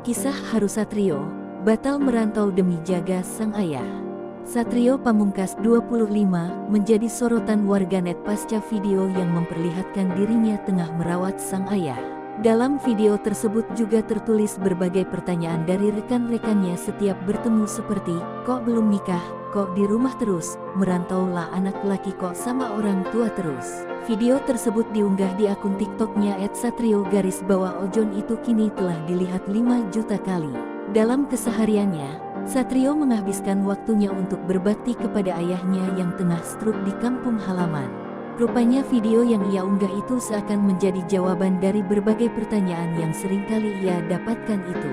Kisah haru Satrio, batal merantau demi jaga sang ayah. Satrio Pamungkas 25 menjadi sorotan warganet pasca video yang memperlihatkan dirinya tengah merawat sang ayah. Dalam video tersebut juga tertulis berbagai pertanyaan dari rekan-rekannya setiap bertemu seperti, kok belum nikah, kok di rumah terus, merantau lah anak laki kok sama orang tua terus. Video tersebut diunggah di akun TikToknya @satrio_ojon itu kini telah dilihat 5 juta kali. Dalam kesehariannya, Satrio menghabiskan waktunya untuk berbakti kepada ayahnya yang tengah stroke di kampung halaman. Rupanya video yang ia unggah itu seakan menjadi jawaban dari berbagai pertanyaan yang seringkali ia dapatkan itu.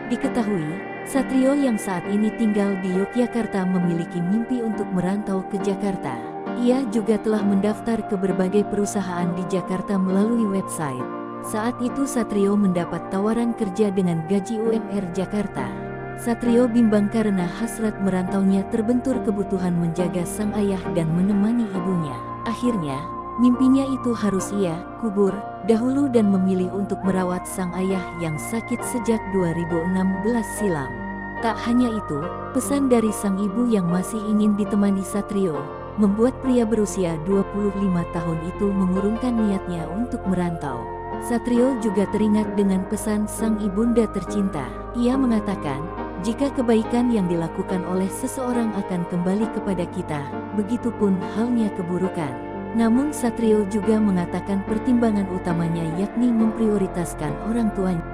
Diketahui, Satrio yang saat ini tinggal di Yogyakarta memiliki mimpi untuk merantau ke Jakarta. Ia juga telah mendaftar ke berbagai perusahaan di Jakarta melalui website. Saat itu Satrio mendapat tawaran kerja dengan gaji UMR Jakarta. Satrio bimbang karena hasrat merantaunya terbentur kebutuhan menjaga sang ayah dan menemani ibunya. Akhirnya, mimpinya itu harus ia kubur dahulu dan memilih untuk merawat sang ayah yang sakit sejak 2016 silam. Tak hanya itu, pesan dari sang ibu yang masih ingin ditemani Satrio membuat pria berusia 25 tahun itu mengurungkan niatnya untuk merantau. Satrio juga teringat dengan pesan sang ibunda tercinta. Ia mengatakan, jika kebaikan yang dilakukan oleh seseorang akan kembali kepada kita, begitupun halnya keburukan. Namun Satrio juga mengatakan pertimbangan utamanya yakni memprioritaskan orang tuanya.